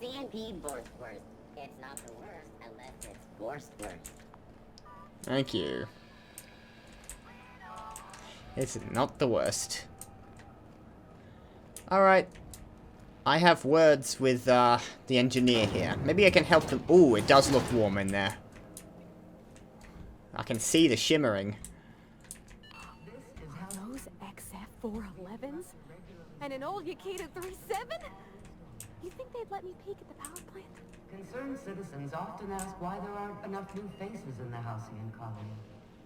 CNP Borstwurst. It's not the worst unless it's Borstwurst. Thank you. It's not the worst. Alright. I have words with the engineer here. Maybe I can help them. Ooh, it does look warm in there. I can see the shimmering. Those XF411s? And an old Yakita 37? You think they'd let me peek at the power plant? Concerned citizens often ask why there aren't enough new faces in the Halcyon colony.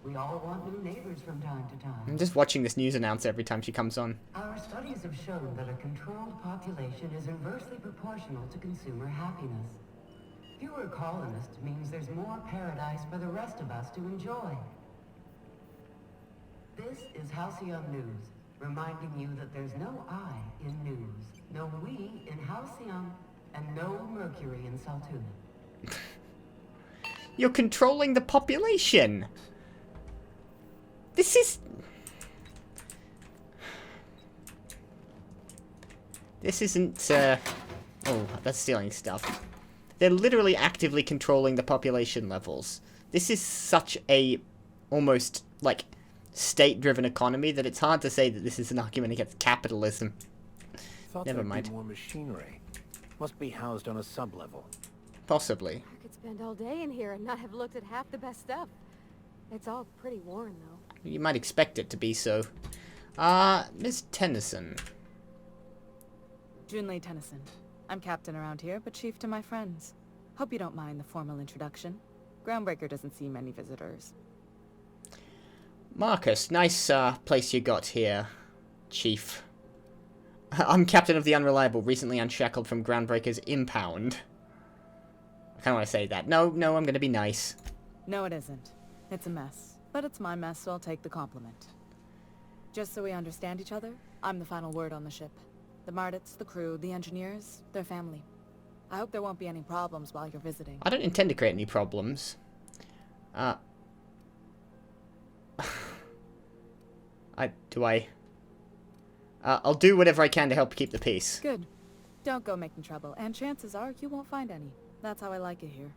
We all want new neighbors from time to time. I'm just watching this news announcer every time she comes on. Our studies have shown that a controlled population is inversely proportional to consumer happiness. Fewer colonists means there's more paradise for the rest of us to enjoy. This is Halcyon News, reminding you that there's no I in news, no we in Halcyon, and no Mercury in Saltuna. You're controlling the population! This isn't, oh, that's stealing stuff. They're literally actively controlling the population levels. This is such a, almost, like, state-driven economy that it's hard to say that this is an argument against capitalism. Thought Never there'd mind. be more machinery. Must be housed on a sub-level. Possibly. I could spend all day in here and not have looked at half the best stuff. It's all pretty worn, though. You might expect it to be so. Miss Tennyson. Junlei Tennyson. I'm captain around here, but chief to my friends. Hope you don't mind the formal introduction. Groundbreaker doesn't see many visitors. Marcus, nice place you got here, Chief. I'm captain of the Unreliable, recently unshackled from Groundbreaker's impound. I kind of want to say that. No, I'm going to be nice. No, it isn't. It's a mess. But it's my mess, so I'll take the compliment. Just so we understand each other, I'm the final word on the ship. The Mardits, the crew, the engineers, their family. I hope there won't be any problems while you're visiting. I don't intend to create any problems. I'll do whatever I can to help keep the peace. Good. Don't go making trouble, and chances are you won't find any. That's how I like it here.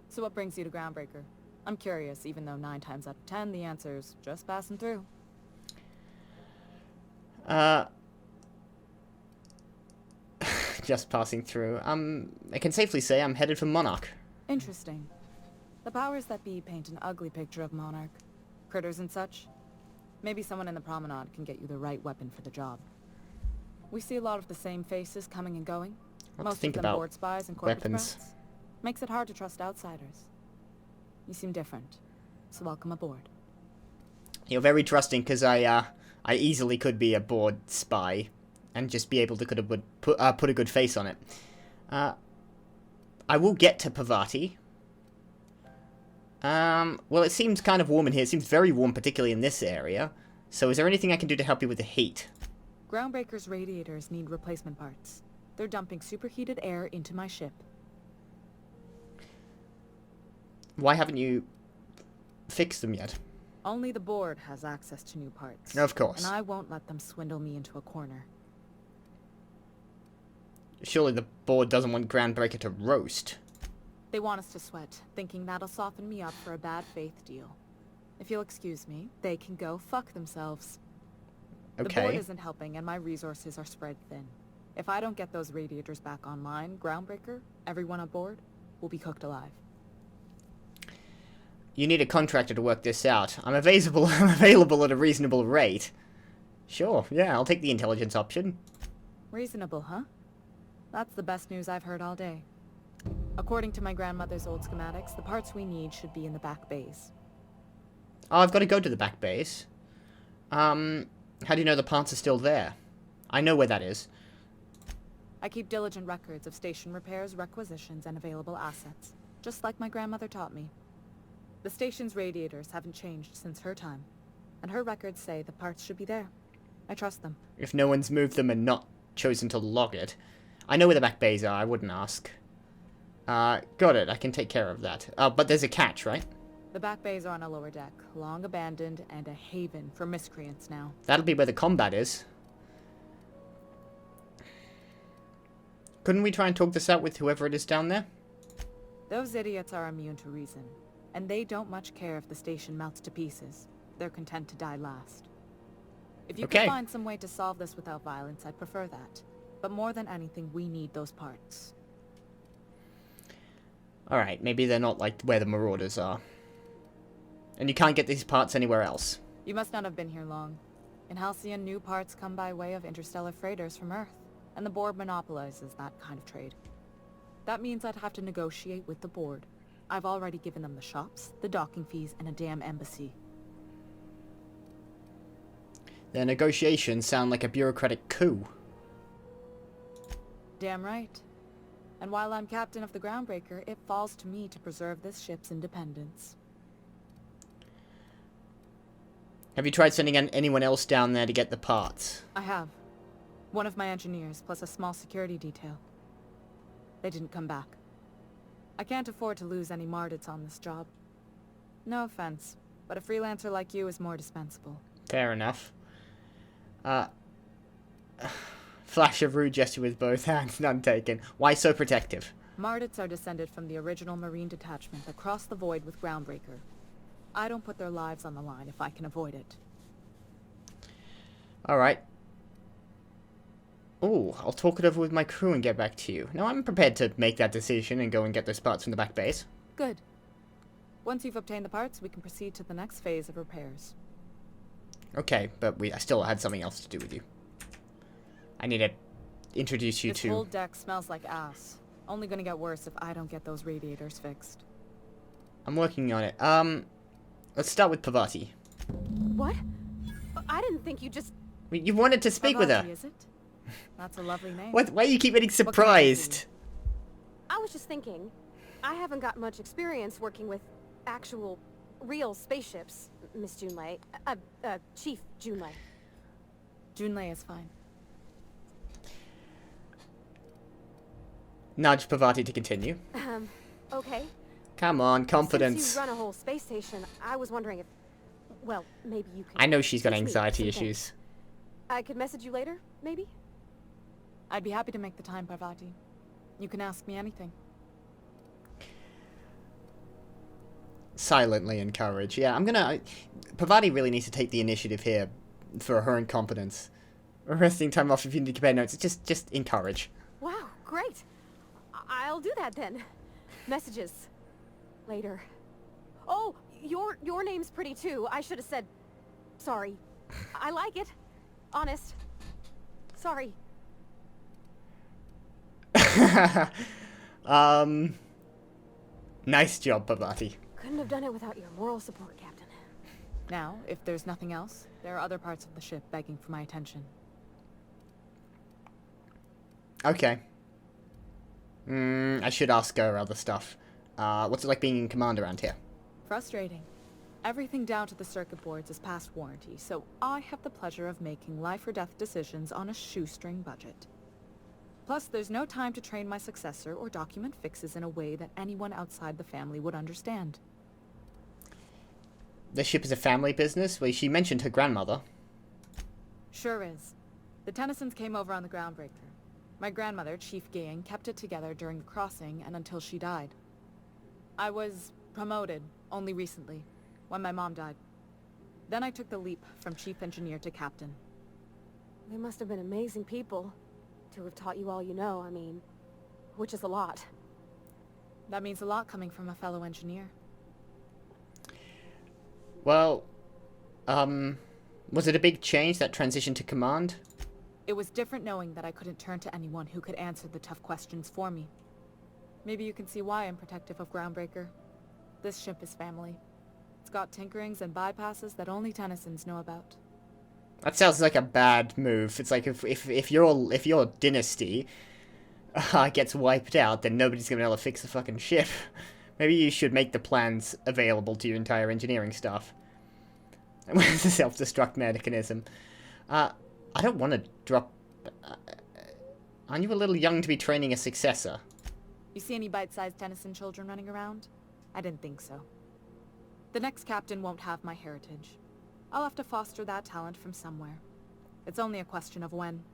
So what brings you to Groundbreaker? I'm curious, even though 9 times out of 10 the answer's just passing through. Just passing through. I can safely say I'm headed for Monarch. Interesting. The powers that be paint an ugly picture of Monarch. Critters and such. Maybe someone in the promenade can get you the right weapon for the job. We see a lot of the same faces coming and going. Most of them board spies and corporate weapons. brats. Makes it hard to trust outsiders. You seem different, so welcome aboard. You're very trusting, because I easily could be a board spy, and just be able to put a good face on it. I will get to Parvati. Well, it seems kind of warm in here. It seems very warm, particularly in this area. So is there anything I can do to help you with the heat? Groundbreaker's radiators need replacement parts. They're dumping superheated air into my ship. Why haven't you fixed them yet? Only the board has access to new parts. Of course. And I won't let them swindle me into a corner. Surely the board doesn't want Groundbreaker to roast. They want us to sweat, thinking that'll soften me up for a bad faith deal. If you'll excuse me, they can go fuck themselves. Okay. The board isn't helping, and my resources are spread thin. If I don't get those radiators back online, Groundbreaker, everyone aboard, will be cooked alive. You need a contractor to work this out. I'm available at a reasonable rate. Sure, yeah, I'll take the intelligence option. Reasonable, huh? That's the best news I've heard all day. According to my grandmother's old schematics, the parts we need should be in the back bays. Oh, I've got to go to the back base. How do you know the parts are still there? I know where that is. I keep diligent records of station repairs, requisitions, and available assets, just like my grandmother taught me. The station's radiators haven't changed since her time, and her records say the parts should be there. I trust them. If no one's moved them and not chosen to log it. I know where the back bays are, I wouldn't ask. Got it, I can take care of that. But there's a catch, right? The back bays are on a lower deck, long abandoned, and a haven for miscreants now. That'll be where the combat is. Couldn't we try and talk this out with whoever it is down there? Those idiots are immune to reason, and they don't much care if the station melts to pieces. They're content to die last. If you Okay. could find some way to solve this without violence, I'd prefer that. But more than anything, we need those parts. Alright, maybe they're not like where the Marauders are. And you can't get these parts anywhere else. You must not have been here long. In Halcyon, new parts come by way of interstellar freighters from Earth, and the board monopolizes that kind of trade. That means I'd have to negotiate with the board. I've already given them the shops, the docking fees, and a damn embassy. Their negotiations sound like a bureaucratic coup. Damn right. And while I'm captain of the Groundbreaker, it falls to me to preserve this ship's independence. Have you tried sending anyone else down there to get the parts? I have. One of my engineers, plus a small security detail. They didn't come back. I can't afford to lose any Mardits on this job. No offense, but a freelancer like you is more dispensable. Fair enough. Flash of rude gesture with both hands, none taken. Why so protective? Mardits are descended from the original Marine detachment that crossed the void with Groundbreaker. I don't put their lives on the line if I can avoid it. Alright. Oh, I'll talk it over with my crew and get back to you. Now, I'm prepared to make that decision and go and get those parts from the back base. Good. Once you've obtained the parts, we can proceed to the next phase of repairs. Okay, but I still had something else to do with you. I need to introduce you This to... whole deck smells like ass. Only gonna get worse if I don't get those radiators fixed. I'm working on it. Let's start with Parvati. What? I didn't think you just... You wanted to speak with her. Parvati, is it? That's a lovely name. What? Why do you keep getting can I do for surprised? I was just thinking, I haven't got much experience working with actual, real spaceships, Miss Junlei. Chief Junlei. Junlei is fine. Nudge Parvati to continue. Okay. Come on, Since confidence. you run a whole space station, I was wondering if... Well, maybe you can... I know she's got teach me anxiety some things. issues. I could message you later, maybe? I'd be happy to make the time, Parvati. You can ask me anything. Silently encourage. Yeah, I'm gonna... Parvati really needs to take the initiative here for her incompetence. Resting time off if you need to compare notes. Just encourage. Wow, great. I'll do that then. Messages. Later. Oh, your name's pretty too. I should have said... Sorry. I like it. Honest. Sorry. Nice job, Parvati. Couldn't have done it without your moral support, Captain. Now, if there's nothing else, there are other parts of the ship begging for my attention. Okay. I should ask her other stuff. What's it like being in command around here? Frustrating. Everything down to the circuit boards is past warranty, so I have the pleasure of making life or death decisions on a shoestring budget. Plus, there's no time to train my successor or document fixes in a way that anyone outside the family would understand. The ship is a family business? Well, she mentioned her grandmother. Sure is. The Tennysons came over on the Groundbreaker. My grandmother, Chief Gang, kept it together during the crossing and until she died. I was promoted only recently, when my mom died. Then I took the leap from chief engineer to captain. They must have been amazing people to have taught you all you know, I mean, which is a lot. That means a lot coming from a fellow engineer. Well, was it a big change, that transition to command? It was different knowing that I couldn't turn to anyone who could answer the tough questions for me. Maybe you can see why I'm protective of Groundbreaker. This ship is family. It's got tinkerings and bypasses that only Tennysons know about. That sounds like a bad move. It's like if your dynasty gets wiped out, then nobody's gonna be able to fix the fucking ship. Maybe you should make the plans available to your entire engineering staff. Where's the self-destruct mechanism? I don't want to drop... aren't you a little young to be training a successor? You see any bite-sized Tennyson children running around? I didn't think so. The next captain won't have my heritage. I'll have to foster that talent from somewhere. It's only a question of when.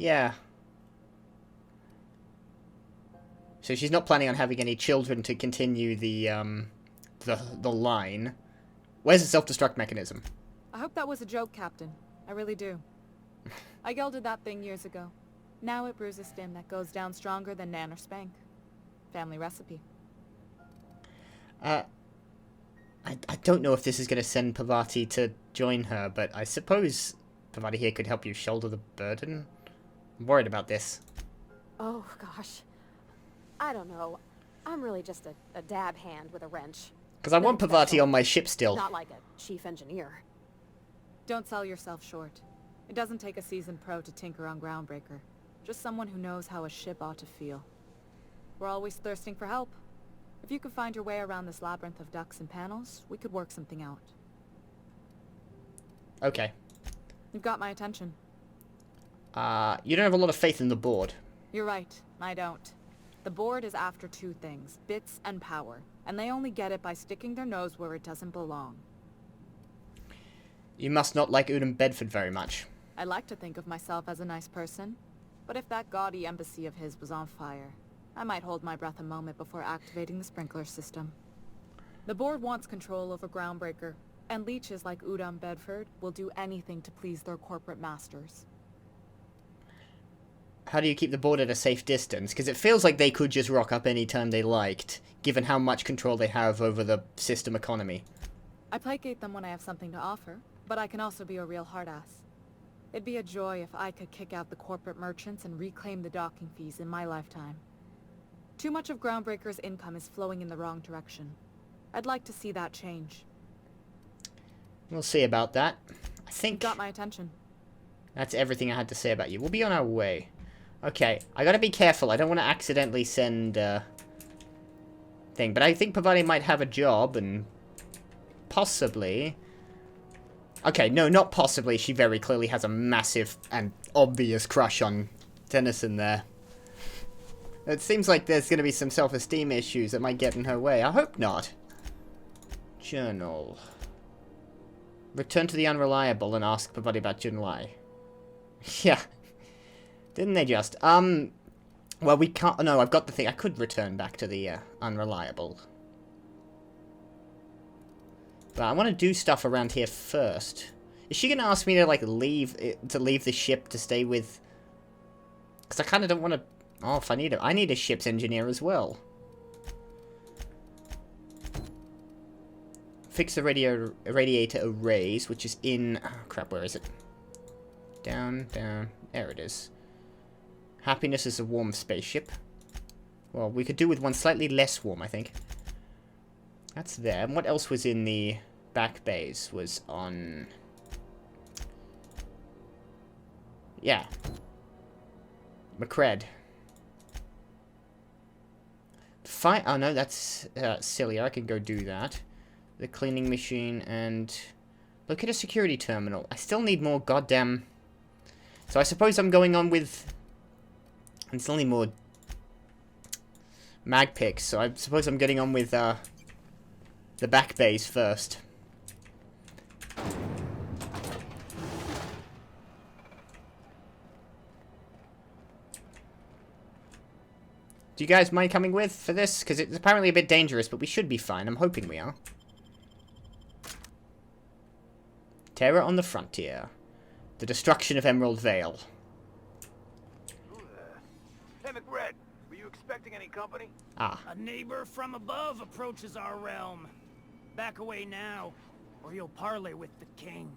Yeah. So she's not planning on having any children to continue the line. Where's the self-destruct mechanism? I hope that was a joke, Captain. I really do. I gelded that thing years ago. Now it brews a stim that goes down stronger than Nan or Spank. Family recipe. I don't know if this is going to send Parvati to join her, but I suppose Parvati here could help you shoulder the burden. I'm worried about this. Oh, gosh. I don't know. I'm really just a dab hand with a wrench. Because I want Nothing Parvati special. on my ship still. Not like a chief engineer. Don't sell yourself short. It doesn't take a seasoned pro to tinker on Groundbreaker. Just someone who knows how a ship ought to feel. We're always thirsting for help. If you could find your way around this labyrinth of ducts and panels, we could work something out. Okay. You've got my attention. You don't have a lot of faith in the board. You're right, I don't. The board is after two things, bits and power, and they only get it by sticking their nose where it doesn't belong. You must not like Udom Bedford very much. I like to think of myself as a nice person, but if that gaudy embassy of his was on fire, I might hold my breath a moment before activating the sprinkler system. The board wants control over Groundbreaker, and leeches like Udom Bedford will do anything to please their corporate masters. How do you keep the board at a safe distance? Because it feels like they could just rock up any time they liked, given how much control they have over the system economy. I placate them when I have something to offer, but I can also be a real hard-ass. It'd be a joy if I could kick out the corporate merchants and reclaim the docking fees in my lifetime. Too much of Groundbreaker's income is flowing in the wrong direction. I'd like to see that change. We'll see about that. I think You've got my attention. that's everything I had to say about you. We'll be on our way. Okay, I gotta be careful. I don't want to accidentally send, thing. But I think Parvati might have a job, and possibly... Okay, no, not possibly. She very clearly has a massive and obvious crush on Tennyson there. It seems like there's gonna be some self-esteem issues that might get in her way. I hope not. Journal. Return to the Unreliable and ask Parvati about Junlei. Yeah. Didn't they just? Well, we can't... No, I've got the thing. I could return back to the Unreliable. But I want to do stuff around here first. Is she going to ask me to, like, leave the ship to stay with... Because I kind of don't want to... Oh, if I need I need a ship's engineer as well. Fix the radiator arrays, which is in... Oh, crap, where is it? Down. There it is. Happiness is a warm spaceship. Well, we could do with one slightly less warm, I think. That's there. And what else was in the back bays? Was on... Yeah. McCred. Oh no, that's silly. I can go do that. The cleaning machine and... Look at a security terminal. I still need more goddamn... So I suppose I'm going on with... I still need more... mag picks, so I suppose I'm getting on with, the back bays first. Do you guys mind coming with for this? Because it's apparently a bit dangerous, but we should be fine. I'm hoping we are. Terror on the Frontier. The destruction of Emerald Vale. Hey, McRed, were you expecting any company? Ah. A neighbor from above approaches our realm. Back away now, or you'll parley with the king.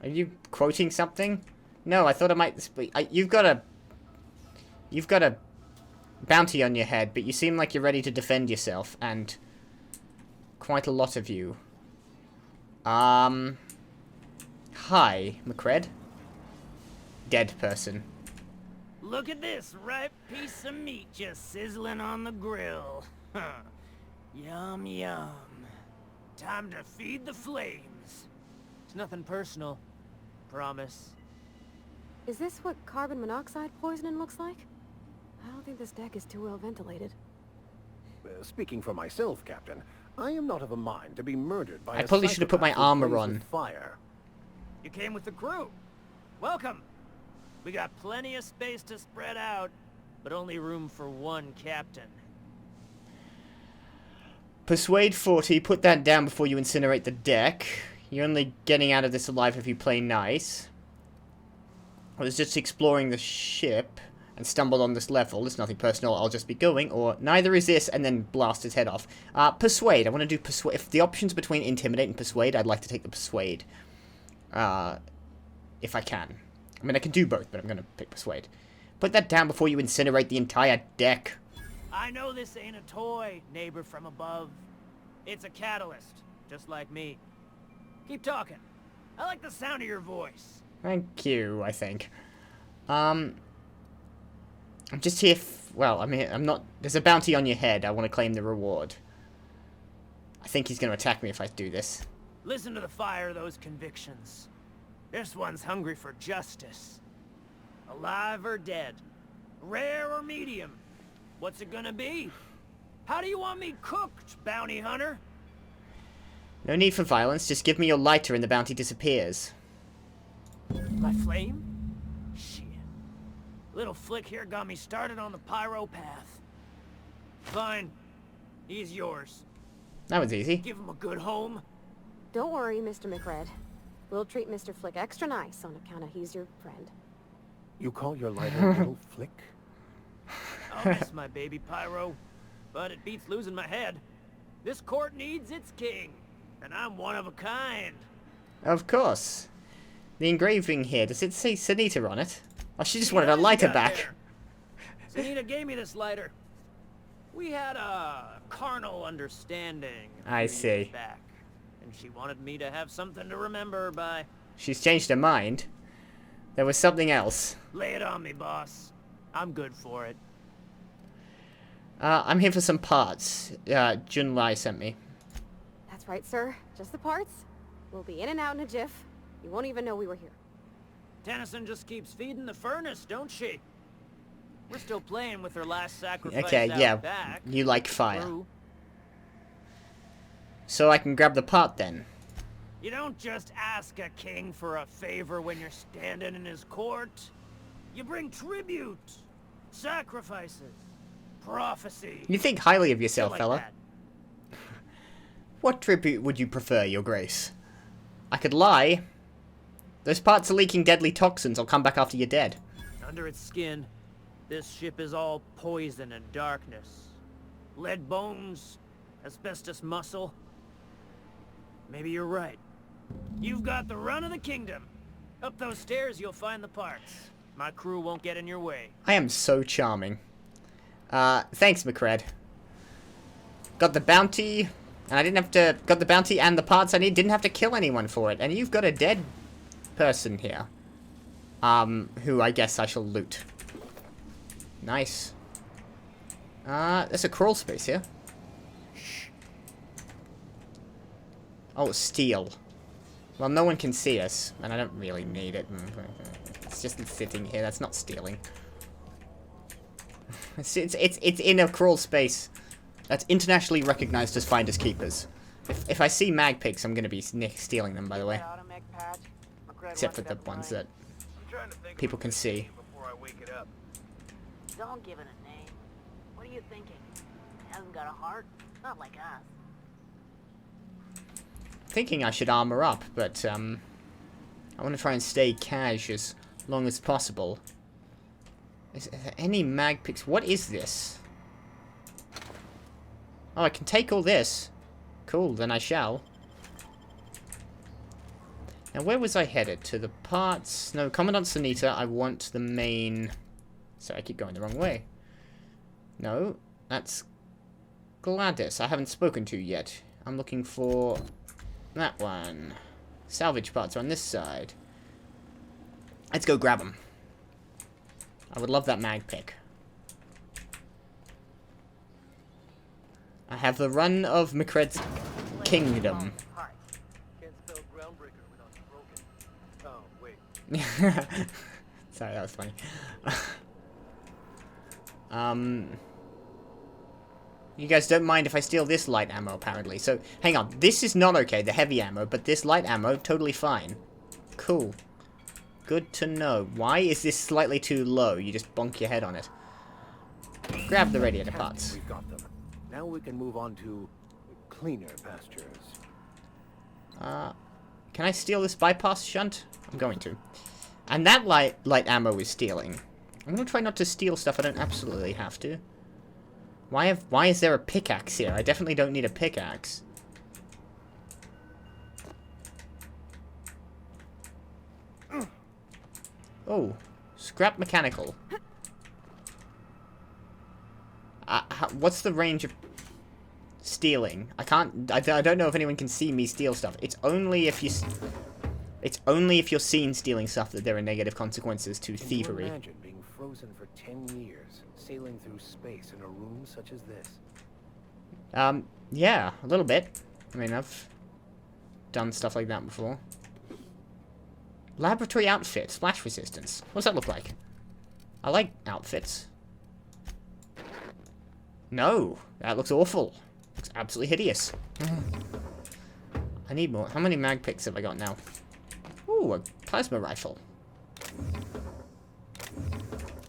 Are you quoting something? No, I thought I might... You've got a bounty on your head, but you seem like you're ready to defend yourself, and quite a lot of you. Hi, McCred. Dead person. Look at this ripe piece of meat just sizzling on the grill. Yum, yum. Time to feed the flames. It's nothing personal. Promise. Is this what carbon monoxide poisoning looks like? I don't think this deck is too well ventilated. Speaking for myself, Captain, I am not of a mind to be murdered by I probably should have put my psychopath who armor plays on. with fire. You came with the crew. Welcome. We got plenty of space to spread out, but only room for one captain. Persuade 40, put that down before you incinerate the deck. You're only getting out of this alive if you play nice. I was just exploring the ship and stumbled on this level. It's nothing personal, I'll just be going. Or, neither is this, and then blast his head off. Persuade. I want to do persuade. If the option's between intimidate and persuade, I'd like to take the persuade. If I can. I mean, I can do both, but I'm going to pick persuade. Put that down before you incinerate the entire deck. I know this ain't a toy, neighbor from above. It's a catalyst, just like me. Keep talking. I like the sound of your voice. Thank you, I think. I'm just here well, I mean, I'm not... There's a bounty on your head. I want to claim the reward. I think he's going to attack me if I do this. Listen to the fire of those convictions. This one's hungry for justice. Alive or dead? Rare or medium? What's it gonna be? How do you want me cooked, bounty hunter? No need for violence. Just give me your lighter and the bounty disappears. My flame? Shit. Little flick here got me started on the pyro path. Fine. He's yours. That was easy. Give him a good home. Don't worry, Mr. McRed. We'll treat Mr. Flick extra nice on account of he's your friend. You call your lighter a little flick? I'll miss my baby pyro, but it beats losing my head. This court needs its king, and I'm one of a kind. Of course. The engraving here, does it say Sanita on it? Oh, she just wanted her lighter back. Sanita gave me this lighter. We had a carnal understanding a I few see. years back, and she wanted me to have something to remember her by. She's changed her mind. There was something else. Lay it on me, boss. I'm good for it. I'm here for some parts. Junlei sent me. That's right, sir. Just the parts. We'll be in and out in a jiff. You won't even know we were here. Tennyson just keeps feeding the furnace, don't she? We're still playing with her last sacrifice Okay, out yeah. back. You like fire. True. So I can grab the part then. You don't just ask a king for a favor when you're standing in his court. You bring tribute, sacrifices, prophecy. You think highly of shit yourself, like fella. that. What tribute would you prefer, your grace? I could lie. Those parts are leaking deadly toxins. I'll come back after you're dead. Under its skin, this ship is all poison and darkness. Lead bones, asbestos muscle. Maybe you're right. You've got the run of the kingdom. Up those stairs, you'll find the parts. My crew won't get in your way. I am so charming. Thanks, McRed. Got the bounty, and I didn't have to... Got the bounty and the parts I need. Didn't have to kill anyone for it. And you've got a dead person here. Who I guess I shall loot. Nice. There's a crawl space here. Oh, steel. Well, no one can see us, and I don't really need it. It's just sitting here. That's not stealing. It's in a crawl space that's internationally recognized as finders keepers. If I see mag pigs, I'm gonna be stealing them, by the way. Except for the ones that people can see. Don't give it a name. What are you thinking? It hasn't got a heart? Not like us. Thinking I should armor up, but I want to try and stay cash as long as possible. Is there any mag picks? What is this? Oh, I can take all this. Cool, then I shall. Now, where was I headed? To the parts? No, Commandant Sanita, I want the main... Sorry, I keep going the wrong way. No, that's Gladys. I haven't spoken to yet. I'm looking for that one. Salvage parts are on this side. Let's go grab them. I would love that mag pick. I have the run of McRed's kingdom. Can't spell Groundbreaker without broken. Oh, wait. Sorry, that was funny. You guys don't mind if I steal this light ammo, apparently. So, hang on. This is not okay, the heavy ammo, but this light ammo, totally fine. Cool. Good to know. Why is this slightly too low? You just bonk your head on it. Grab the radiator parts. We've got them. Now we can move on to cleaner pastures. Can I steal this bypass shunt? I'm going to. And that light ammo is stealing. I'm gonna try not to steal stuff I don't absolutely have to. Why is there a pickaxe here? I definitely don't need a pickaxe. Oh, scrap mechanical. What's the range of stealing? I don't know if anyone can see me steal stuff. It's only if you're seen stealing stuff that there are negative consequences to thievery. Can you imagine being frozen for 10 years, sailing through space in a room such as this? Yeah, a little bit. I mean, I've done stuff like that before. Laboratory outfit, splash resistance. What does that look like? I like outfits. No, that looks awful. Looks absolutely hideous. I need more. How many mag picks have I got now? Ooh, a plasma rifle.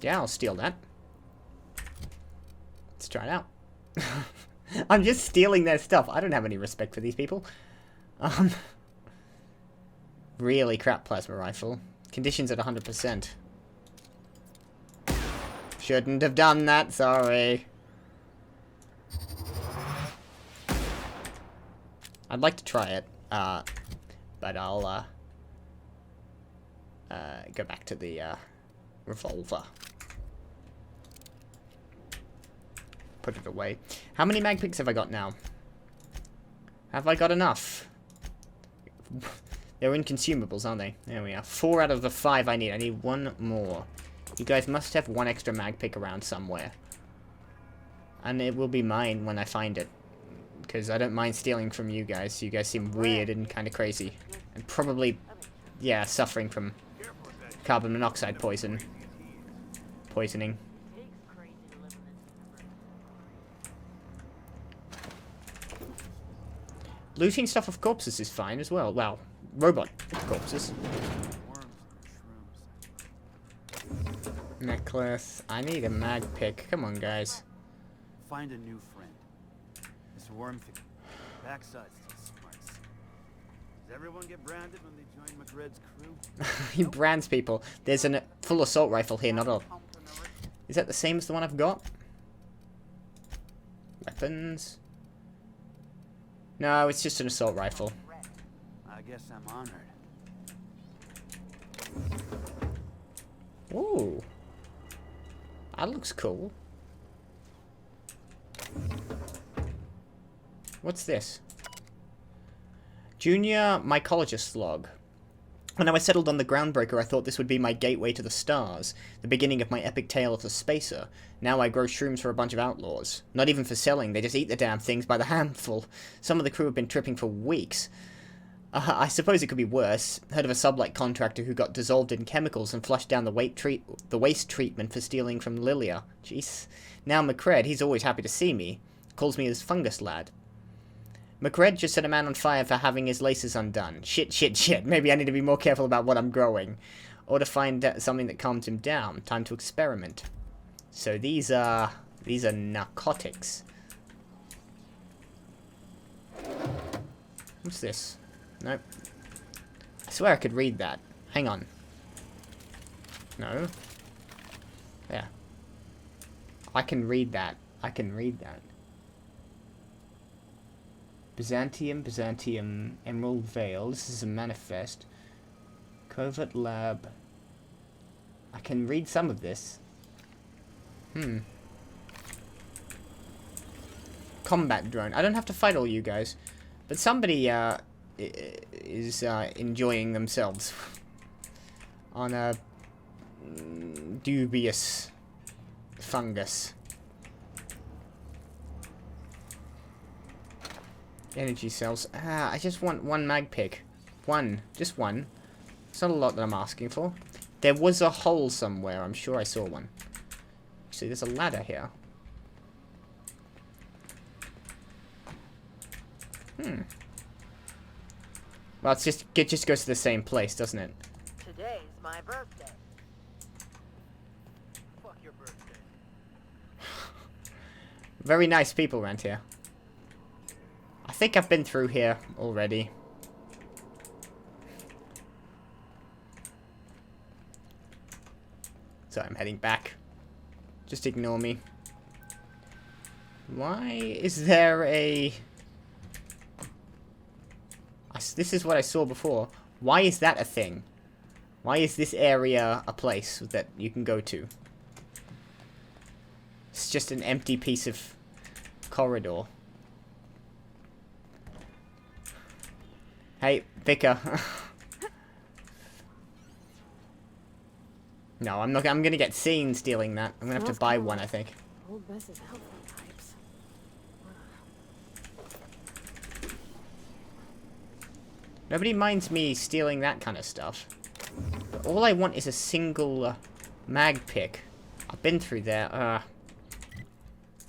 Yeah, I'll steal that. Let's try it out. I'm just stealing their stuff. I don't have any respect for these people. Really crap plasma rifle. Conditions at 100%. Shouldn't have done that, sorry. I'd like to try it, but I'll, go back to the, revolver. Put it away. How many mag picks have I got now? Have I got enough? They're inconsumables, aren't they? There we are. 4 out of the 5 I need. I need 1 more. You guys must have 1 extra mag pick around somewhere. And it will be mine when I find it. Because I don't mind stealing from you guys. You guys seem weird and kind of crazy. And probably, yeah, suffering from carbon monoxide poisoning. Looting stuff of corpses is fine as well. Well, robot corpses. Necklace. I need a mag pick. Come on, guys. Find a new friend. This worm thing. Backside's still smarts. Does everyone get branded when they join McRed's crew? He brands people. There's a full assault rifle here, not a... Is that the same as the one I've got? Weapons. No, it's just an assault rifle. I guess I'm honored. Ooh. That looks cool. What's this? Junior mycologist log. When I was settled on the Groundbreaker, I thought this would be my gateway to the stars, the beginning of my epic tale of the spacer. Now I grow shrooms for a bunch of outlaws. Not even for selling, they just eat the damn things by the handful. Some of the crew have been tripping for weeks. I suppose it could be worse. Heard of a sublight contractor who got dissolved in chemicals and flushed down the waste treatment for stealing from Lilia. Jeez. Now McRed, he's always happy to see me. Calls me his fungus lad. McRed just set a man on fire for having his laces undone. Shit. Maybe I need to be more careful about what I'm growing. Or to find something that calms him down. Time to experiment. So these are narcotics. What's this? Nope. I swear I could read that. Hang on. No. Yeah. I can read that. Byzantium, Emerald Veil. This is a manifest. Covert Lab. I can read some of this. Combat drone. I don't have to fight all you guys. But somebody, is, enjoying themselves. On a... dubious... fungus. Energy cells. I just want 1 mag pick. 1. Just 1. It's not a lot that I'm asking for. There was a hole somewhere. I'm sure I saw one. Actually, there's a ladder here. Well, it just goes to the same place, doesn't it? Today's my birthday. Fuck your birthday. Very nice people around here. I think I've been through here already. So I'm heading back. Just ignore me. Why is there a... This is what I saw before. Why is that a thing? Why is this area a place that you can go to? It's just an empty piece of corridor. Hey, Vicar. No, I'm not. I'm gonna get seen stealing that. I'm gonna have to buy one, I think. Old Bess's helpful types. Nobody minds me stealing that kind of stuff. But all I want is a single mag pick. I've been through there.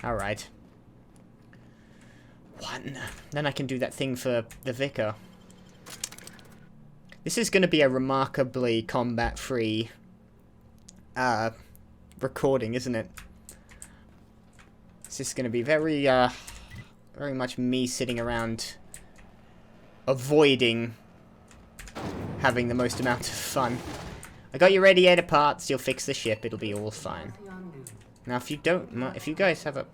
Alright. One. Then I can do that thing for the Vicar. This is going to be a remarkably combat-free recording, isn't it? This is going to be very much me sitting around avoiding having the most amount of fun. I got your radiator parts, you'll fix the ship, it'll be all fine. Now if you don't, if you guys have a...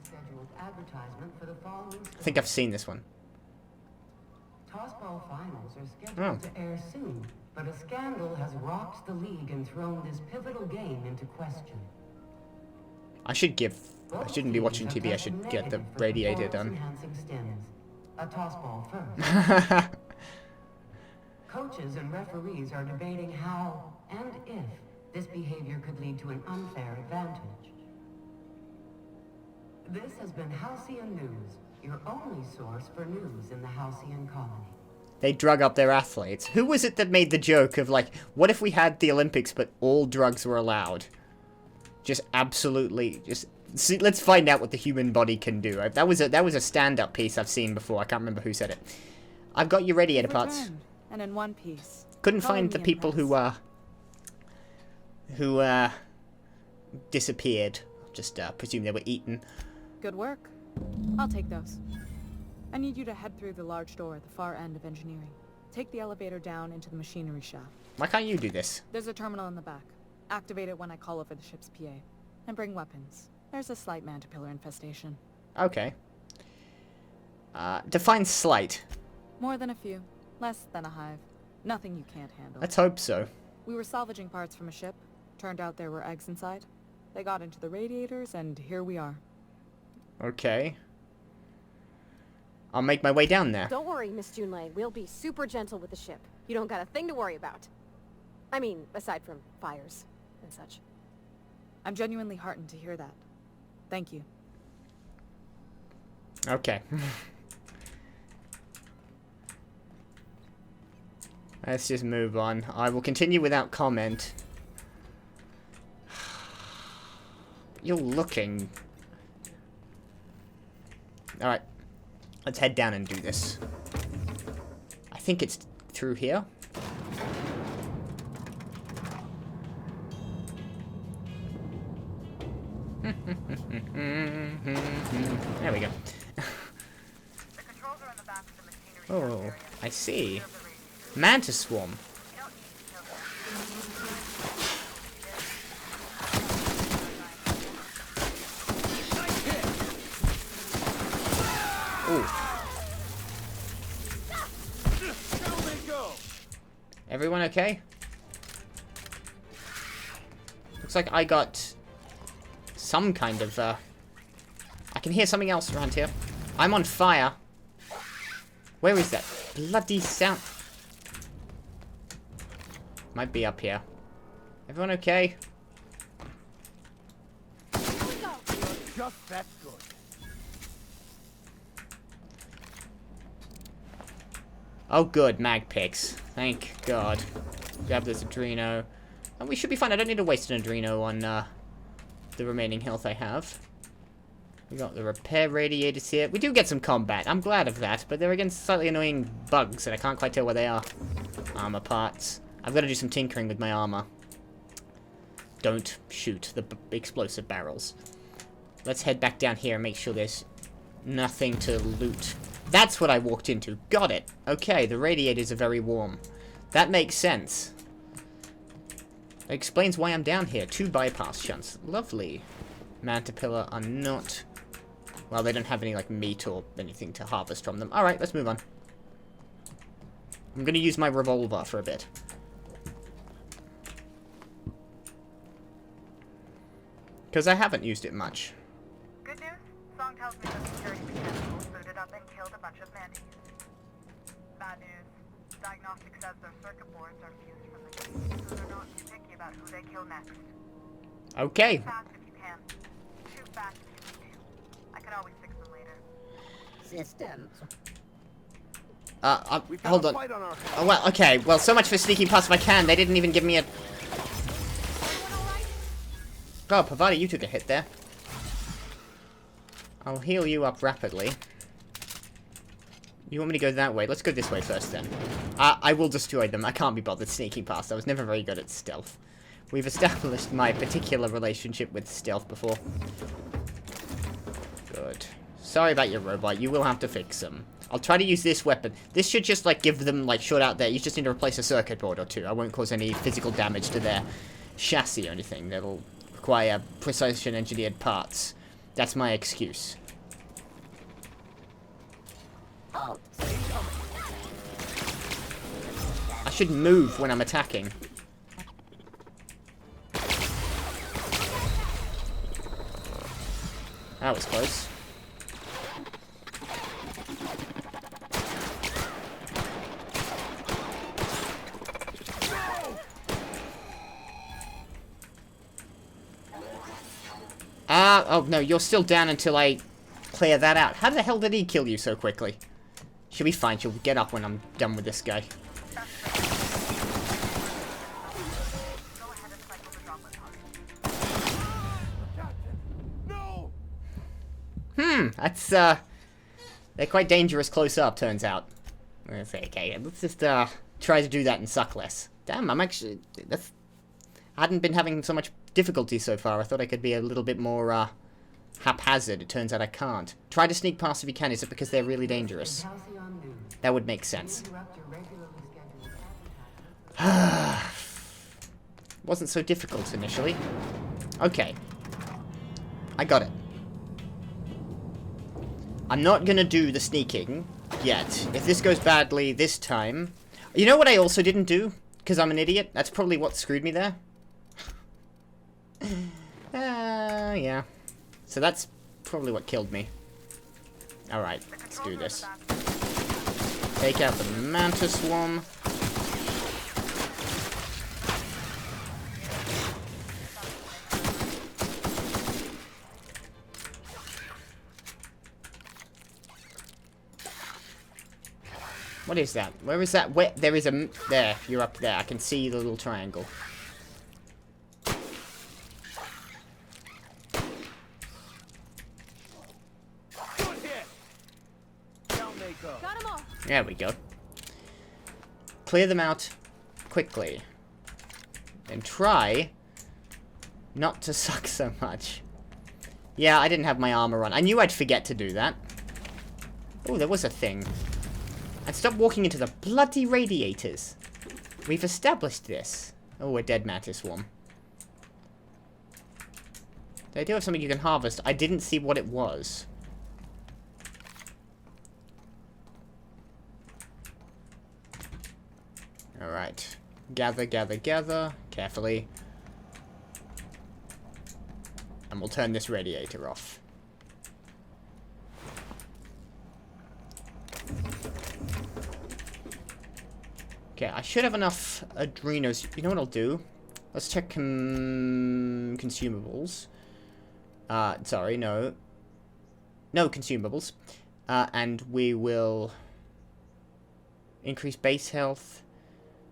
I think I've seen this one. Tossball finals are scheduled to air soon, but a scandal has rocked the league and thrown this pivotal game into question. I shouldn't be watching TV, I should get the radiator done. A tossball first. Coaches and referees are debating how and if this behavior could lead to an unfair advantage. This has been Halcyon News, your only source for news in the Halcyon colony. They drug up their athletes. Who was it that made the joke of, like, what if we had the Olympics but all drugs were allowed? Just absolutely, just... See, let's find out what the human body can do. That was a stand-up piece I've seen before. I can't remember who said it. I've got your radiator parts. And in one piece. Couldn't find the people who disappeared. Just presume they were eaten. Good work. I'll take those. I need you to head through the large door at the far end of engineering. Take the elevator down into the machinery shaft. Why can't you do this? There's a terminal in the back. Activate it when I call over the ship's PA. And bring weapons. There's a slight man-to-pillar infestation. Okay. Define slight. More than a few. Less than a hive. Nothing you can't handle. Let's hope so. We were salvaging parts from a ship. Turned out there were eggs inside. They got into the radiators, and here we are. Okay. I'll make my way down there. Don't worry, Miss Junlei. We'll be super gentle with the ship. You don't got a thing to worry about. I mean, aside from fires and such. I'm genuinely heartened to hear that. Thank you. Okay. Let's just move on. I will continue without comment. You're looking... Alright. Let's head down and do this. I think it's through here. There we go. Oh, I see. Mantis swarm. Ooh. Everyone okay? Looks like I got some kind of, I can hear something else around here. I'm on fire. Where is that bloody sound? Might be up here. Everyone okay? Just that good. Oh good, mag picks. Thank God. Grab this Adreno. And we should be fine. I don't need to waste an Adreno on the remaining health I have. We got the repair radiators here. We do get some combat. I'm glad of that. But they're against slightly annoying bugs and I can't quite tell where they are. Armor parts. I've got to do some tinkering with my armor. don't shoot the explosive barrels. Let's head back down here and make sure there's nothing to loot. That's what I walked into. Got it. Okay, the radiators are very warm. That makes sense. That explains why I'm down here. 2 bypass shunts. Lovely. Mantipilla are not... Well, they don't have any, like, meat or anything to harvest from them. Alright, let's move on. I'm gonna use my revolver for a bit. Because I haven't used it much. Good news? Song tells me the security mechanical booted up and killed a bunch of mantis. Bad news. Diagnostic says their circuit boards are fused from the game, so they're not too picky about who they kill next. Okay. Fast if you can. Shoot fast if you need to. I can always fix them later. Systems. Hold on. Fight on our hands. Oh, well, okay. Well, so much for sneaking past if I can. They didn't even give me a... Oh, Parvati, you took a hit there. I'll heal you up rapidly. You want me to go that way? Let's go this way first, then. I will destroy them. I can't be bothered sneaking past. I was never very good at stealth. We've established my particular relationship with stealth before. Good. Sorry about your robot. You will have to fix them. I'll try to use this weapon. This should just, like, give them, like, shot out there. You just need to replace a circuit board or two. I won't cause any physical damage to their chassis or anything. That'll require precision-engineered parts. That's my excuse. Oh, I should move when I'm attacking. That was close. Oh no, you're still down until I clear that out. How the hell did he kill you so quickly? She'll be fine, she'll get up when I'm done with this guy. That's, they're quite dangerous close up, turns out. Let's say, okay, let's just, try to do that and suck less. Damn, I'm actually, I hadn't been having so much difficulty so far. I thought I could be a little bit more, haphazard. It turns out I can't. Try to sneak past if you can. Is it because they're really dangerous? That would make sense. Wasn't so difficult initially. Okay. I got it. I'm not gonna do the sneaking yet. If this goes badly this time... You know what I also didn't do? Because I'm an idiot? That's probably what screwed me there. Yeah. So that's probably what killed me. Alright, let's do this. Take out the mantis swarm. What is that? Where is that? Where? There is a... There, you're up there. I can see the little triangle. Got 'em all. There we go. Clear them out quickly. And try not to suck so much. Yeah, I didn't have my armor on. I knew I'd forget to do that. Oh, there was a thing. And stop walking into the bloody radiators. We've established this. Oh, a dead mantis swarm. They do have something you can harvest. I didn't see what it was. Alright. Gather, gather, gather. Carefully. And we'll turn this radiator off. Okay, I should have enough adrenos. You know what I'll do? Let's check consumables. Sorry, no. No consumables. And we will increase base health.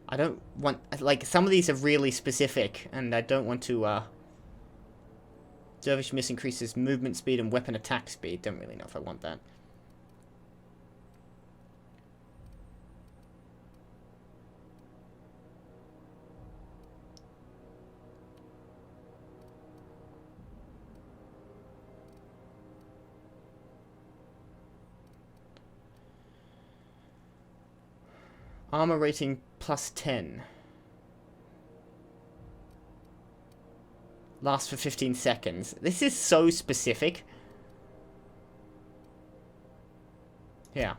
I don't want... Like, some of these are really specific, and I don't want to, Dervish Miss increases movement speed and weapon attack speed. Don't really know if I want that. Armor rating plus 10. Lasts for 15 seconds. This is so specific. Yeah.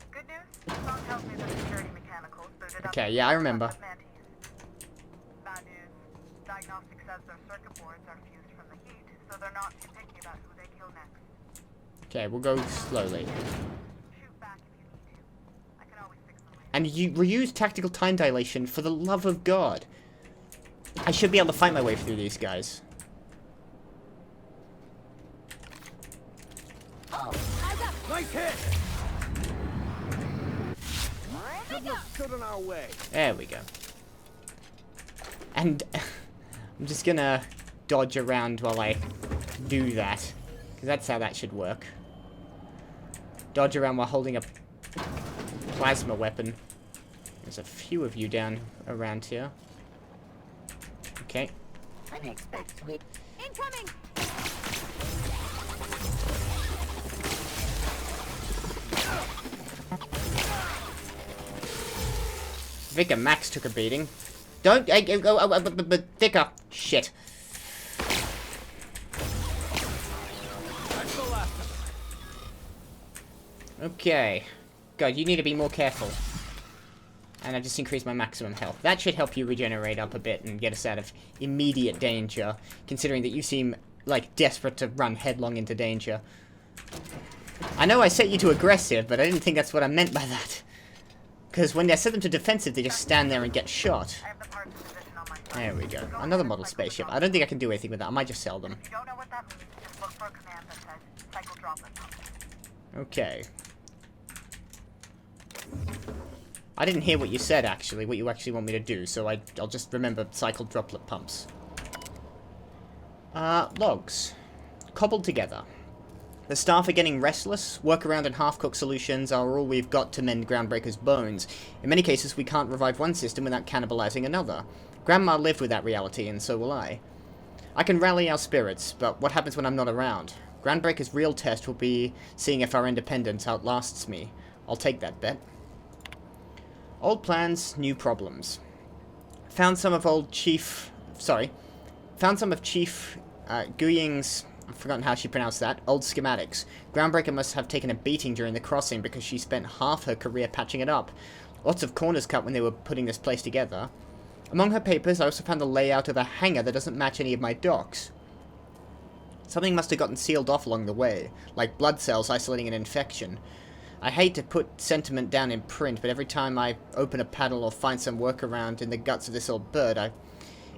Good news? Song tells me the security mechanicals booted up. Okay, yeah, I remember. Bad news. Diagnostic says their circuit boards are fused from the heat, so they're not too picky about who they kill next. Okay, we'll go slowly. Shoot back if you need to. I can always fix them later. And you reuse tactical time dilation, for the love of God. I should be able to fight my way through these guys. Nice hit! Shouldn't have stood in our way. There we go. And I'm just gonna dodge around while I do that. Because that's how that should work. Dodge around while holding a plasma weapon. There's a few of you down around here. Okay. Unexpected. Incoming! Vicar Max took a beating. Don't go, Vicar. Shit. Okay. God, you need to be more careful. And I've just increased my maximum health. That should help you regenerate up a bit and get us out of immediate danger, considering that you seem, like, desperate to run headlong into danger. I know I set you to aggressive, but I didn't think that's what I meant by that. Because when I set them to defensive, they just stand there and get shot. I have the parts in position on my side. There we go. Another model spaceship. I don't think I can do anything with that. I might just sell them. If you don't know what that means, just look for a command that says cycle droplet pump. Okay. I didn't hear what you said, actually, what you actually want me to do, so I'll just remember cycle droplet pumps. Logs. Cobbled together. The staff are getting restless. Workaround and half-cooked solutions are all we've got to mend Groundbreaker's bones. In many cases, we can't revive one system without cannibalizing another. Grandma lived with that reality, and so will I. I can rally our spirits, but what happens when I'm not around? Groundbreaker's real test will be seeing if our independence outlasts me. I'll take that bet. Old plans, new problems. Found some of Chief Guying's, I've forgotten how she pronounced that, old schematics. Groundbreaker must have taken a beating during the crossing because she spent half her career patching it up. Lots of corners cut when they were putting this place together. Among her papers, I also found the layout of a hangar that doesn't match any of my docks. Something must have gotten sealed off along the way, like blood cells isolating an infection. I hate to put sentiment down in print, but every time I open a panel or find some workaround in the guts of this old bird,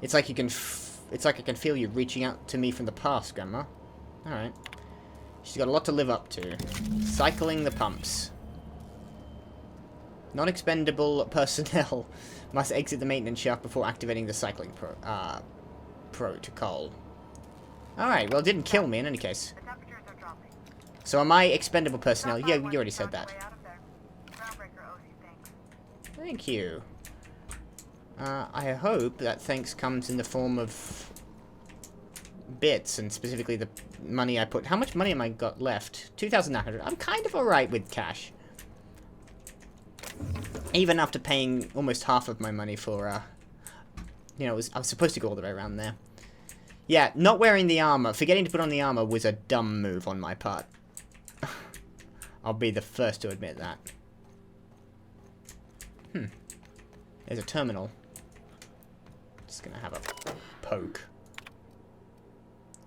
it's like I can feel you reaching out to me from the past, Grandma. Alright. She's got a lot to live up to. Cycling the pumps. Non-expendable personnel must exit the maintenance shaft before activating the cycling protocol. Alright, well, it didn't kill me in any case. The temperatures are dropping. So am I expendable personnel? Yeah, you already said that. Groundbreaker owes you thanks. Thank you. I hope that thanks comes in the form of bits, and specifically the money I put. How much money am I got left? 2,900. I'm kind of alright with cash. Even after paying almost half of my money for, you know, I was supposed to go all the way around there. Yeah, not wearing the armor, forgetting to put on the armor was a dumb move on my part. I'll be the first to admit that. There's a terminal. Just gonna have a poke.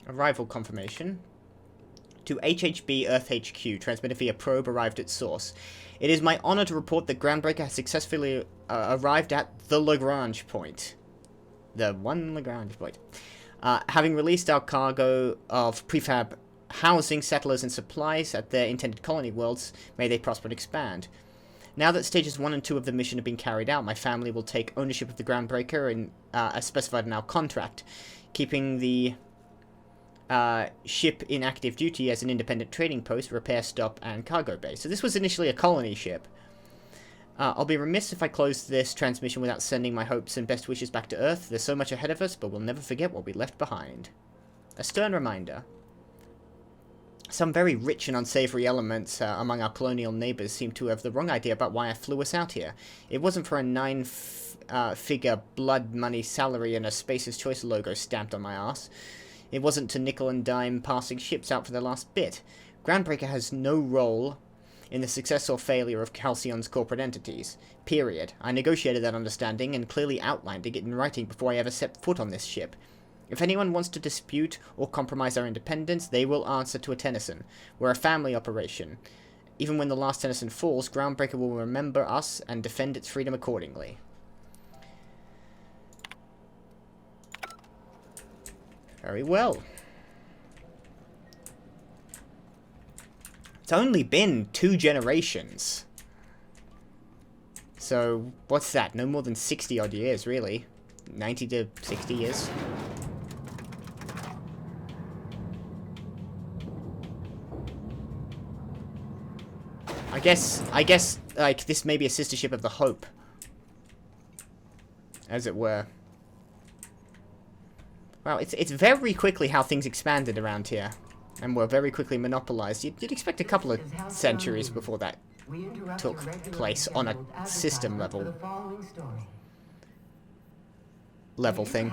Arrival confirmation. To HHB Earth HQ, transmitted via probe arrived at source. It is my honor to report that Groundbreaker has successfully arrived at the Lagrange point. The one Lagrange point. Having released our cargo of prefab housing, settlers, and supplies at their intended colony worlds, may they prosper and expand. Now that stages 1 and 2 of the mission have been carried out, my family will take ownership of the Groundbreaker as specified in our contract, keeping the ship in active duty as an independent trading post, repair stop, and cargo base. So this was initially a colony ship. I'll be remiss if I close this transmission without sending my hopes and best wishes back to Earth. There's so much ahead of us, but we'll never forget what we left behind. A stern reminder. Some very rich and unsavory elements among our colonial neighbors seem to have the wrong idea about why I flew us out here. It wasn't for a nine-figure blood money salary and a Spacer's Choice logo stamped on my ass. It wasn't to nickel and dime passing ships out for their last bit. Groundbreaker has no role in the success or failure of Halcyon's corporate entities. Period. I negotiated that understanding and clearly outlined it in writing before I ever set foot on this ship. If anyone wants to dispute or compromise our independence, they will answer to a Tennyson. We're a family operation. Even when the last Tennyson falls, Groundbreaker will remember us and defend its freedom accordingly. Very well. It's only been 2 generations. So, what's that? No more than 60 odd years, really. 90 to 60 years. I guess, like, this may be a sister ship of the Hope. As it were. Well, it's very quickly how things expanded around here. And were very quickly monopolized. You'd expect a couple of centuries before that took place on a system level thing.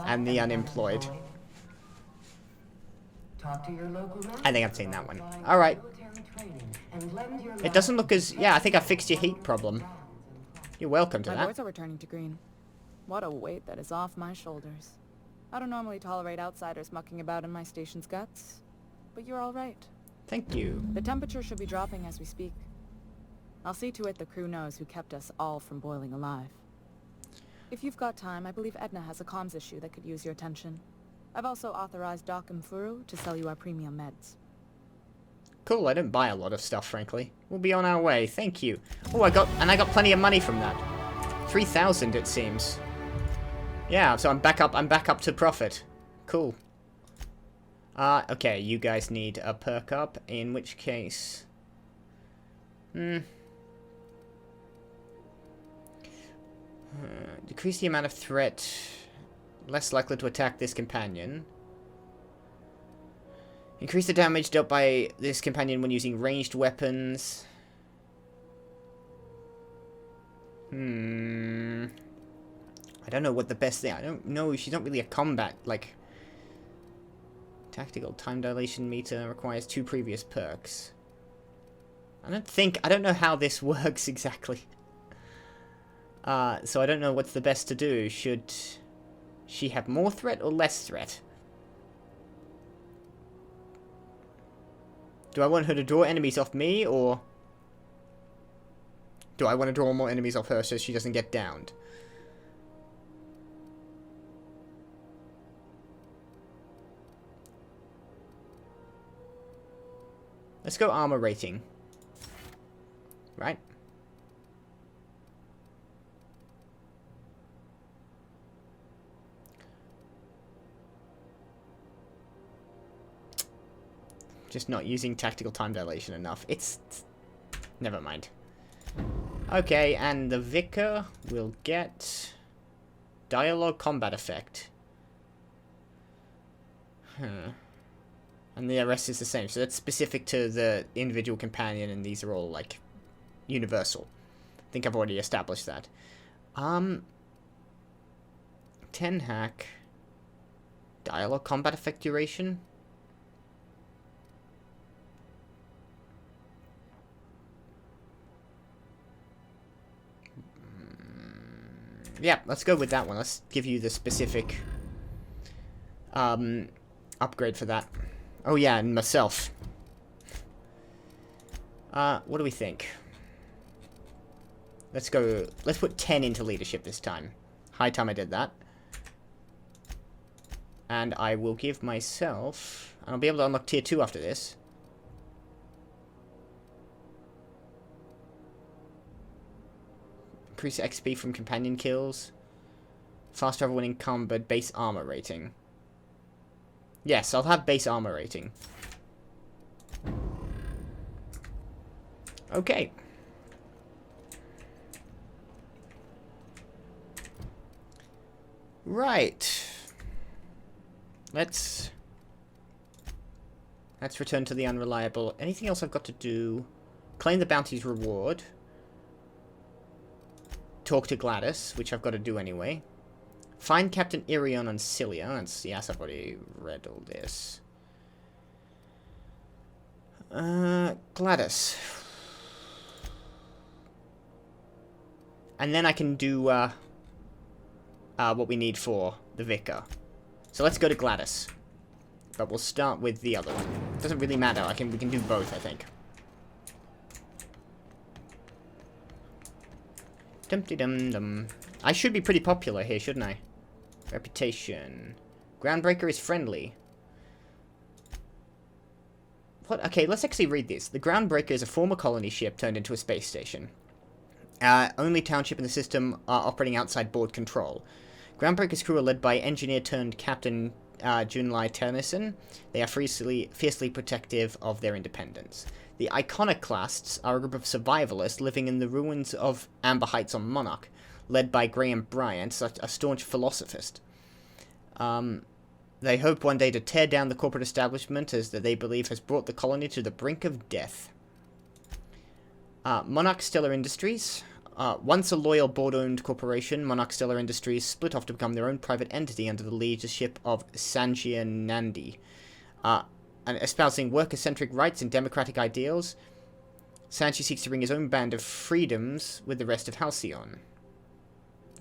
And the unemployed. I think I've seen that one. Alright. It doesn't look as... Yeah, I think I fixed your heat problem. You're welcome to that. My boys are returning to Green. What a weight that is off my shoulders. I don't normally tolerate outsiders mucking about in my station's guts, but you're all right. Thank you. The temperature should be dropping as we speak. I'll see to it the crew knows who kept us all from boiling alive. If you've got time, I believe Edna has a comms issue that could use your attention. I've also authorized Doc and Furu to sell you our premium meds. Cool, I don't buy a lot of stuff, frankly. We'll be on our way, thank you. Oh, I got plenty of money from that. 3,000, it seems. Yeah, so I'm back up to profit. Cool. Okay, you guys need a perk up, in which case... decrease the amount of threat. Less likely to attack this companion. Increase the damage dealt by this companion when using ranged weapons. I don't know what the best thing... I don't know, she's not really a combat, like... Tactical time dilation meter requires 2 previous perks. I don't know how this works exactly. So I don't know what's the best to do. Should she have more threat or less threat? Do I want her to draw enemies off me, or... do I want to draw more enemies off her so she doesn't get downed? Let's go armor rating. Right? Just not using tactical time dilation enough. It's... never mind. Okay, and the Vicar will get... dialogue combat effect. And the rest is the same. So that's specific to the individual companion, and these are all, like, universal. I think I've already established that. 10 hack. Dialogue combat effect duration. Yeah, let's go with that one. Let's give you the specific upgrade for that. Oh yeah, and myself. What do we think? Let's put 10 into leadership this time. High time I did that. And I will give myself... and I'll be able to unlock tier 2 after this. Increase XP from companion kills. Fast travel when in combat, base armor rating. Yes, I'll have base armor rating. Okay. Right. Let's return to the unreliable. Anything else I've got to do? Claim the bounty's reward. Talk to Gladys, which I've got to do anyway. Find Captain Irion on Cilia. Yes, I've already read all this. Gladys. And then I can do, what we need for the Vicar. So let's go to Gladys. But we'll start with the other one. It doesn't really matter. We can do both, I think. Dum-de-dum-dum. I should be pretty popular here, shouldn't I? Reputation. Groundbreaker is friendly. What? Okay, let's actually read this. The Groundbreaker is a former colony ship turned into a space station. Only township in the system are operating outside board control. Groundbreaker's crew are led by engineer-turned-captain Junlei Tennyson. They are fiercely protective of their independence. The Iconoclasts are a group of survivalists living in the ruins of Amber Heights on Monarch, led by Graham Bryant, a staunch philosophist. They hope one day to tear down the corporate establishment as they believe has brought the colony to the brink of death. Monarch Stellar Industries. Once a loyal board-owned corporation, Monarch Stellar Industries split off to become their own private entity under the leadership of Sanjay Nandi. And espousing worker-centric rights and democratic ideals, Sanjay seeks to bring his own band of freedoms with the rest of Halcyon.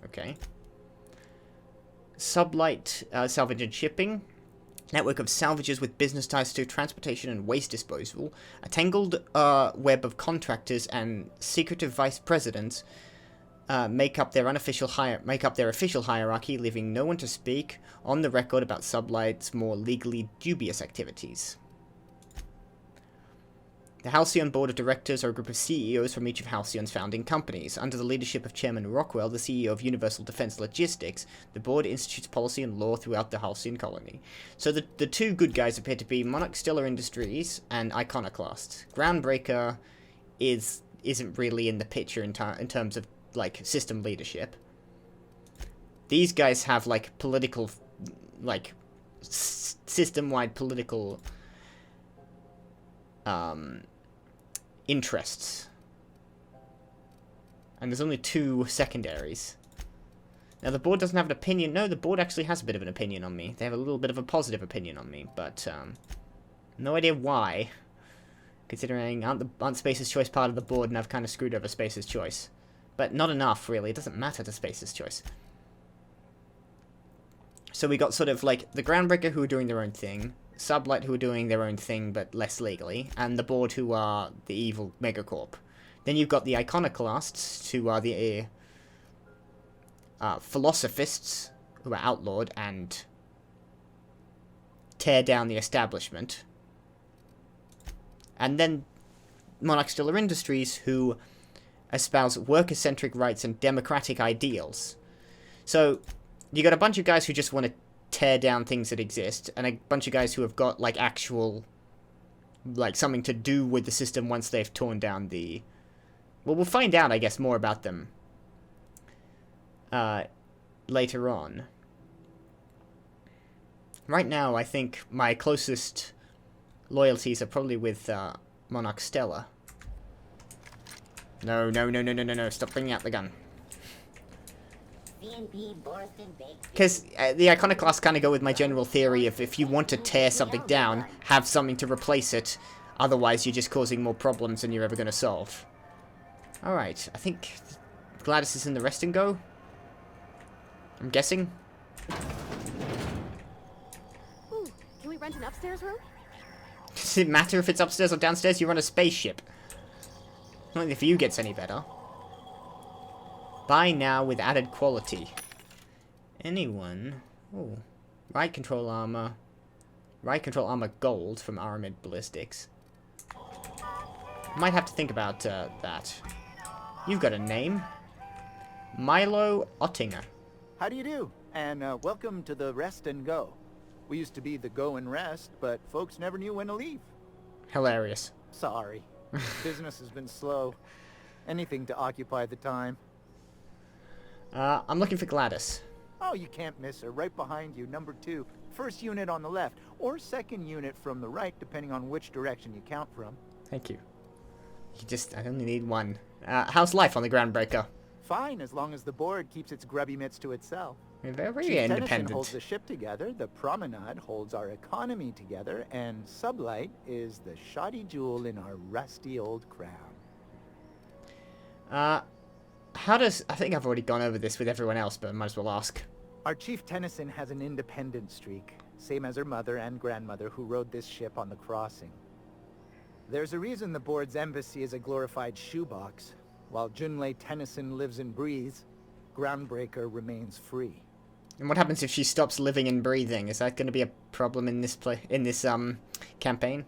Okay. Sublight Salvage and Shipping. Network of salvages with business ties to transportation and waste disposal. A tangled web of contractors and secretive vice presidents make up their official hierarchy, leaving no one to speak on the record about Sublight's more legally dubious activities. The Halcyon Board of Directors are a group of CEOs from each of Halcyon's founding companies. Under the leadership of Chairman Rockwell, the CEO of Universal Defense Logistics, the board institutes policy and law throughout the Halcyon colony. So the two good guys appear to be Monarch Stellar Industries and Iconoclast. Groundbreaker isn't really in the picture in terms of, like, system leadership. These guys have, like, political, like, system-wide political interests. And there's only two secondaries. Now, the board doesn't have an opinion. No, the board actually has a bit of an opinion on me. They have a little bit of a positive opinion on me, but, no idea why. Considering aren't Space's Choice part of the board, and I've kind of screwed over Space's Choice. But not enough, really. It doesn't matter to Space's Choice. So we got sort of, like, the Groundbreaker who are doing their own thing, Sublight who are doing their own thing, but less legally, and the board who are the evil megacorp. Then you've got the Iconoclasts, who are the philosophists, who are outlawed and tear down the establishment. And then Monarch Stellar Industries, who espouse worker-centric rights and democratic ideals. So you got a bunch of guys who just want to tear down things that exist, and a bunch of guys who have got, like, actual, like, something to do with the system once they've torn down the... Well, we'll find out, I guess, more about them later on. Right now, I think my closest loyalties are probably with Monarch Stellar. No, stop bringing out the gun. Because the Iconoclasts kind of go with my general theory of if you want to tear something down, have something to replace it. Otherwise, you're just causing more problems than you're ever going to solve. Alright, I think Gladys is in the rest and go. I'm guessing. Ooh, can we rent an upstairs room? Does it matter if it's upstairs or downstairs? You're on a spaceship. Not if you gets any better. Buy now with added quality. Anyone? Oh. Right control armor. Right control armor gold from Aramid Ballistics. Might have to think about that. You've got a name. Milo Ottinger. How do you do? And welcome to the Rest and Go. We used to be the Go and Rest, but folks never knew when to leave. Hilarious. Sorry. Business has been slow. Anything to occupy the time. I'm looking for Gladys. Oh, you can't miss her. Right behind you, number 2. First unit on the left, or second unit from the right, depending on which direction you count from. Thank you. I only need one. How's life on the Groundbreaker? Fine, as long as the board keeps its grubby mitts to itself. We're very Chief Tennyson independent. holds the ship together, the Promenade holds our economy together, and Sublight is the shoddy jewel in our rusty old crown. I think I've already gone over this with everyone else, but I might as well ask. Our Chief Tennyson has an independent streak, same as her mother and grandmother who rode this ship on the crossing. There's a reason the board's embassy is a glorified shoebox. While Junlei Tennyson lives and breathes, Groundbreaker remains free. And what happens if she stops living and breathing? Is that going to be a problem in this campaign?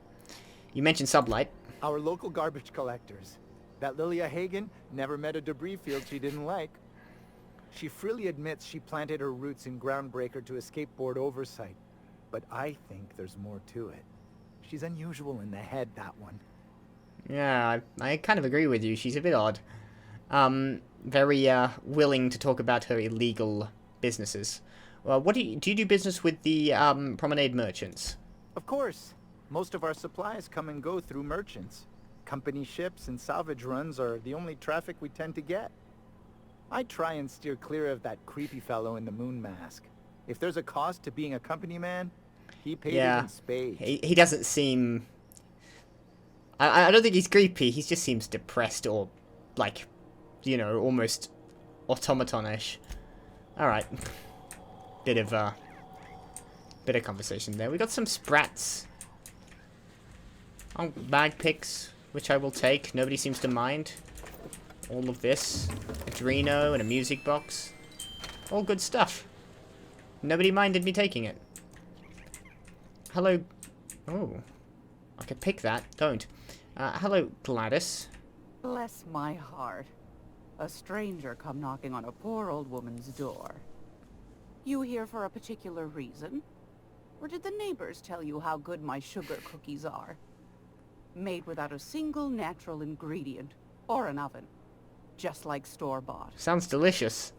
You mentioned Sublight. Our local garbage collectors. That Lilia Hagen never met a debris field she didn't like. She freely admits she planted her roots in Groundbreaker to escape board oversight. But I think there's more to it. She's unusual in the head, that one. Yeah, I kind of agree with you. She's a bit odd. Very willing to talk about her illegal businesses. Well, do you do business with the Promenade merchants? Of course. Most of our supplies come and go through merchants. Company ships and salvage runs are the only traffic we tend to get. I try and steer clear of that creepy fellow in the moon mask. If there's a cost to being a company man, he paid it in spades. He doesn't seem... I don't think he's creepy. He just seems depressed or, like, you know, almost automaton-ish. Alright. Bit of conversation there. We got some sprats. Oh, bag picks, which I will take. Nobody seems to mind. All of this. A Drino and a music box. All good stuff. Nobody minded me taking it. Hello. Oh. I could pick that. Don't. Hello, Gladys. Bless my heart. A stranger come knocking on a poor old woman's door. You here for a particular reason? Or did the neighbors tell you how good my sugar cookies are? Made without a single natural ingredient, or an oven. Just like store-bought. Sounds delicious.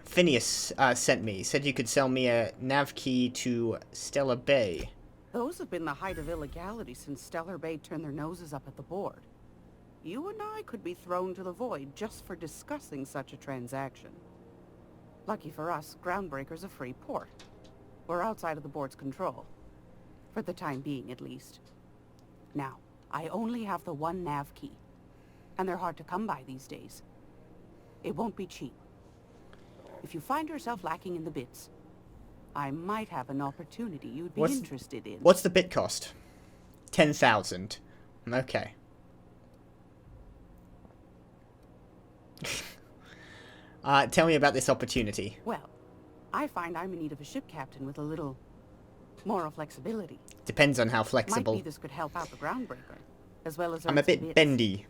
Phineas sent me. Said you could sell me a nav key to Stellar Bay. Those have been the height of illegality since Stellar Bay turned their noses up at the board. You and I could be thrown to the void just for discussing such a transaction. Lucky for us, Groundbreaker's a free port. We're outside of the board's control. For the time being, at least. Now, I only have the one nav key. And they're hard to come by these days. It won't be cheap. If you find yourself lacking in the bits, I might have an opportunity you'd be interested in. What's the bit cost? 10,000. Okay. Tell me about this opportunity. Well, I find I'm in need of a ship captain with a little moral flexibility. Depends on how flexible. Might be this could help out the Groundbreaker, as well as I'm a bit bendy.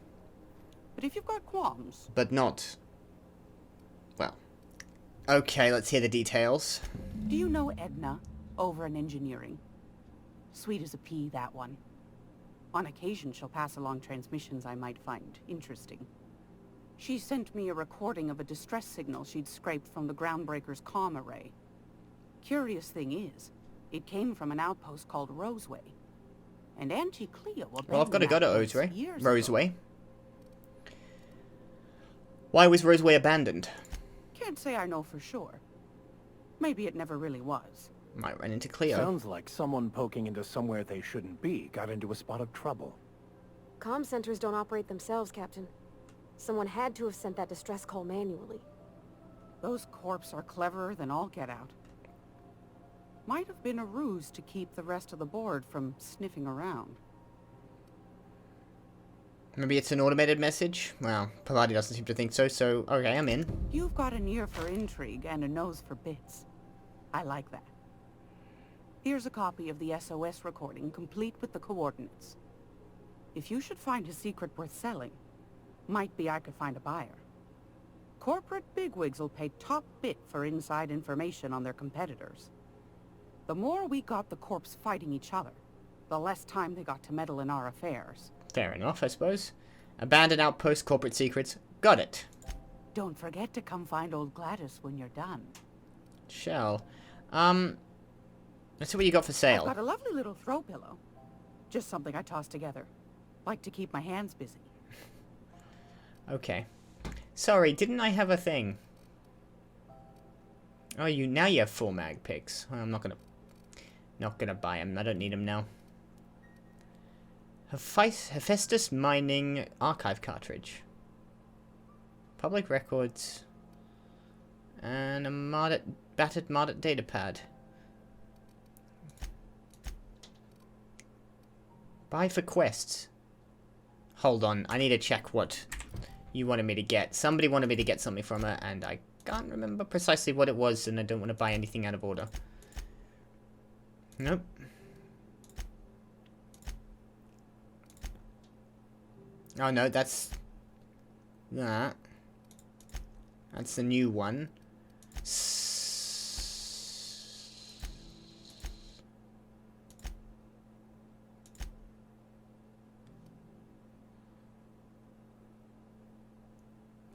But if you've got qualms... But not... Well. Okay, let's hear the details. Do you know Edna, over in engineering? Sweet as a pea, that one. On occasion, she'll pass along transmissions I might find interesting. She sent me a recording of a distress signal she'd scraped from the Groundbreaker's comm array. Curious thing is, it came from an outpost called Roseway. And Auntie Cleo abandoned Well, I've got to go to Roseway. Why was Roseway abandoned? Can't say I know for sure. Maybe it never really was. Might run into Cleo. Sounds like someone poking into somewhere they shouldn't be got into a spot of trouble. Comm centers don't operate themselves, Captain. Someone had to have sent that distress call manually. Those corps are cleverer than all get out. Might have been a ruse to keep the rest of the board from sniffing around. Maybe it's an automated message? Well, Parvati doesn't seem to think so, so okay, I'm in. You've got an ear for intrigue and a nose for bits. I like that. Here's a copy of the SOS recording, complete with the coordinates. If you should find a secret worth selling, might be I could find a buyer. Corporate bigwigs will pay top bit for inside information on their competitors. The more we got the corps fighting each other, the less time they got to meddle in our affairs. Fair enough, I suppose. Abandoned outpost, corporate secrets. Got it. Don't forget to come find old Gladys when you're done. shell. Let's see what you got for sale. I've got a lovely little throw pillow. Just something I toss together. Like to keep my hands busy. Okay. Sorry, didn't I have a thing? Oh, now you have 4 mag picks. Well, I'm not gonna buy them. I don't need them now. Hephaestus Mining Archive Cartridge. Public records. And a battered Mardet datapad. Buy for quests. Hold on, I need to check what you wanted me to get. Somebody wanted me to get something from her, and I can't remember precisely what it was, and I don't want to buy anything out of order. Nope. Oh no, that's that. That's the new one.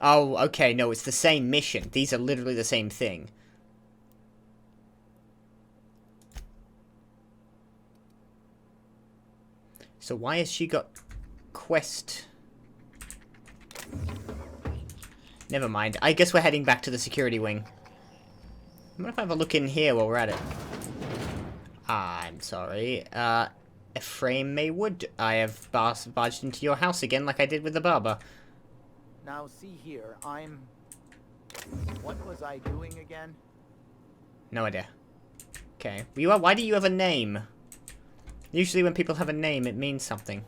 Oh, okay, no, it's the same mission. These are literally the same thing. So why has she got quest? Never mind. I guess we're heading back to the security wing. What if I have a look in here while we're at it? I'm sorry. Ephraim Maywood, I have barged into your house again like I did with the barber. Now see here, what was I doing again? No idea. Okay. Why do you have a name? Usually when people have a name, it means something.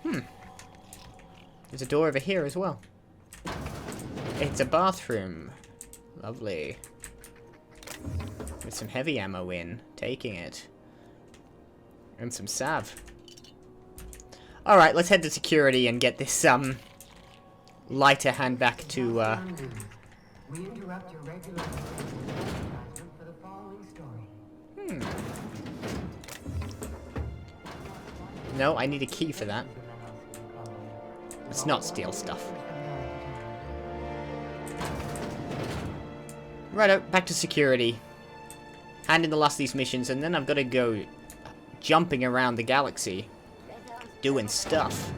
There's a door over here as well. It's a bathroom. Lovely. With some heavy ammo in. Taking it. And some salve. Alright, let's head to security and get this, lighter hand back to, We interrupt your regular advertisement for the following story. No, I need a key for that. Let's not steal stuff. Righto, back to security. Hand in the last of these missions, and then I've got to go jumping around the galaxy. Doing stuff.